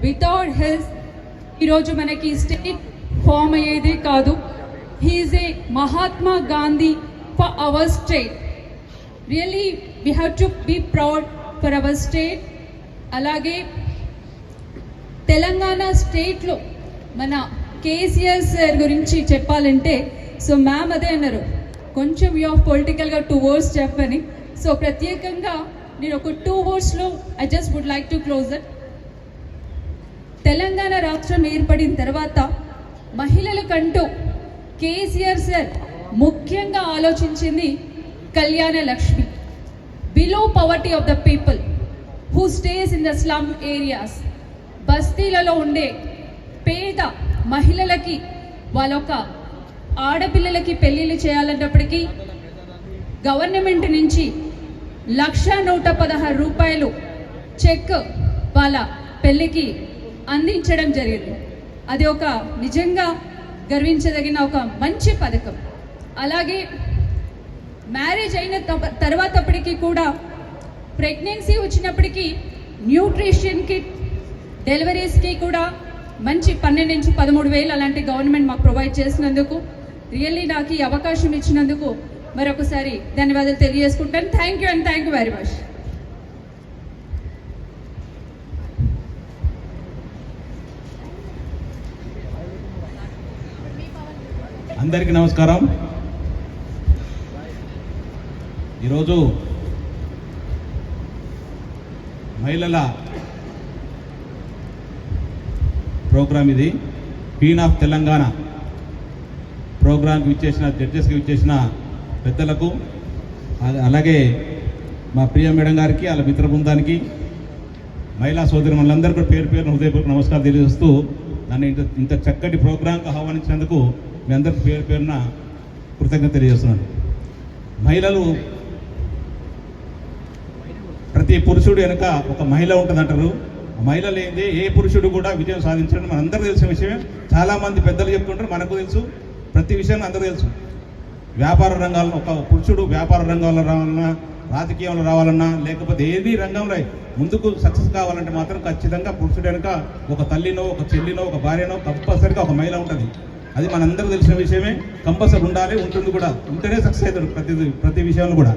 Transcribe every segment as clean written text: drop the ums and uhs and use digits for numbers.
Without his ఈరోజు మనకి state form అయ్యేదే కాదు. He is a Mahatma Gandhi for our state. Really we have to be proud for our state. అలాగే తెలంగాణ స్టేట్లో మన కేసీఆర్ సార్ గురించి చెప్పాలంటే, సో మ్యామ్ అదే అన్నారు, కొంచెం వ్యూ ఆఫ్ పొలిటికల్గా 2 words చెప్పని. సో ప్రత్యేకంగా నేను ఒక 2 wordsలో I just would like to close it. Telangana రాష్ట్రం ఏర్పడిన తర్వాత మహిళలకంటూ కేసీఆర్ సార్ ముఖ్యంగా ఆలోచించింది Kalyana Lakshmi, below poverty of the people who stays in the slum areas. బస్తీలలో ఉండే పేద మహిళలకి వాళ్ళొక ఆడపిల్లలకి పెళ్ళిళ్ళు చేయాలన్నప్పటికీ గవర్నమెంట్ నుంచి 1,116 రూపాయలు చెక్ వాళ్ళ పెళ్ళికి అందించడం జరిగింది. అది ఒక నిజంగా గర్వించదగిన ఒక మంచి పథకం. అలాగే మ్యారేజ్ అయిన తర్వాతప్పటికీ కూడా ప్రెగ్నెన్సీ వచ్చినప్పటికీ న్యూట్రిషన్ కిట్, డెలివరీస్కి కూడా మంచి 12 నుంచి 13 వేలు అలాంటి గవర్నమెంట్ మాకు ప్రొవైడ్ చేసినందుకు, రియల్లీ నాకు ఈ అవకాశం ఇచ్చినందుకు మరొకసారి ధన్యవాదాలు తెలియజేసుకుంటాను. Thank you and thank you very much. అందరికీ నమస్కారం. ఈరోజు మహిళల ప్రోగ్రాం, ఇది క్వీన్ ఆఫ్ తెలంగాణ ప్రోగ్రాంకి ఇచ్చేసిన జడ్జెస్కి ఇచ్చేసిన పెద్దలకు, అలాగే మా ప్రియ మేడం గారికి, వాళ్ళ మిత్ర బృందానికి, మహిళా సోదరులందరికీ పేరు పేరున హృదయపూర్వక నమస్కారం తెలియజేస్తూ, నన్ను ఇంత చక్కటి ప్రోగ్రాంకి ఆహ్వానించినందుకు మీ అందరికీ పేరు పేరున కృతజ్ఞత తెలియజేస్తున్నాను. మహిళలు, ప్రతి పురుషుడు వెనుక ఒక మహిళ ఉంటుందంటారు. మహిళ లేనిదే ఏ పురుషుడు కూడా విజయం సాధించడం మనందరూ తెలిసిన విషయమే. చాలామంది పెద్దలు చెప్తుంటారు, మనకు తెలుసు, ప్రతి విషయం అందరూ తెలుసు. వ్యాపార రంగాల్లో ఒక పురుషుడు వ్యాపార రంగంలో రావాలన్నా, రాజకీయంలో రావాలన్నా, లేకపోతే ఏది రంగంలో ముందుకు సక్సెస్ కావాలంటే మాత్రం ఖచ్చితంగా పురుషుడు వెనుక ఒక తల్లినో, ఒక చెల్లినో, ఒక భార్యనో కంపల్సరిగా ఒక మహిళ ఉంటుంది. అది మనందరూ తెలిసిన విషయమే. కంపల్సరీ ఉండాలి, ఉంటుంది కూడా. ఉంటేనే సక్సెస్ అవుతాడు ప్రతి విషయంలో కూడా.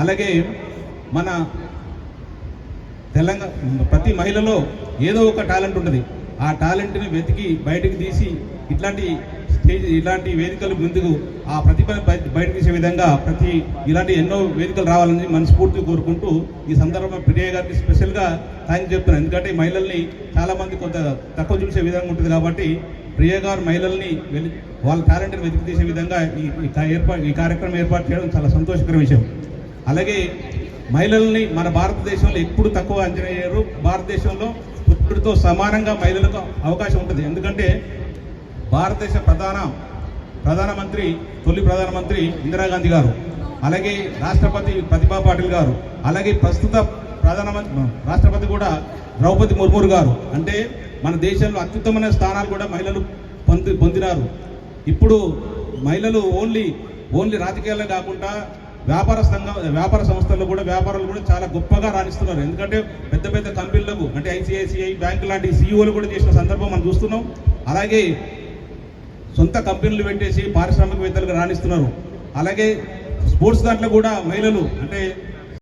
అలాగే మన ప్రతి మహిళలో ఏదో ఒక టాలెంట్ ఉంటుంది. ఆ టాలెంట్ని వెతికి బయటకు తీసి ఇలాంటి వేదికలు ముందుకు ఆ ప్రతిభను బయటకు తీసే విధంగా ఇలాంటి ఎన్నో వేదికలు రావాలని మనస్ఫూర్తిగా కోరుకుంటూ, ఈ సందర్భంగా ప్రియ గారికి స్పెషల్గా థ్యాంక్స్ చెప్తున్నాను. ఎందుకంటే మహిళల్ని చాలామంది కొంత తక్కువ చూసే విధంగా ఉంటుంది కాబట్టి ప్రియ గారు మహిళల్ని వాళ్ళ టాలెంట్ని వెతికి తీసే విధంగా ఈ కార్యక్రమం ఏర్పాటు చేయడం చాలా సంతోషకర విషయం. అలాగే మహిళల్ని మన భారతదేశంలో ఎప్పుడు తక్కువ అంచనా వేయరు. భారతదేశంలో పురుషుడితో సమానంగా మహిళలకు అవకాశం ఉంటుంది. ఎందుకంటే భారతదేశ తొలి ప్రధానమంత్రి ఇందిరాగాంధీ గారు, అలాగే రాష్ట్రపతి ప్రతిభా పాటిల్ గారు, అలాగే ప్రస్తుత రాష్ట్రపతి కూడా ద్రౌపది ముర్ము గారు. అంటే మన దేశంలో అత్యుత్తమైన స్థానాలు కూడా మహిళలు పొందినారు. ఇప్పుడు మహిళలు ఓన్లీ రాజకీయాల్లో కాకుండా వ్యాపార సంస్థల్లో కూడా వ్యాపారాలు కూడా చాలా గొప్పగా రాణిస్తున్నారు. ఎందుకంటే పెద్ద పెద్ద కంపెనీలకు, అంటే ఐసిఐసిఐ బ్యాంకు లాంటి సీఈఓలు కూడా చేసిన సందర్భం మనం చూస్తున్నాం. అలాగే సొంత కంపెనీలు పెట్టేసి పారిశ్రామికవేత్తలుగా రాణిస్తున్నారు. అలాగే స్పోర్ట్స్ దాంట్లో కూడా మహిళలు, అంటే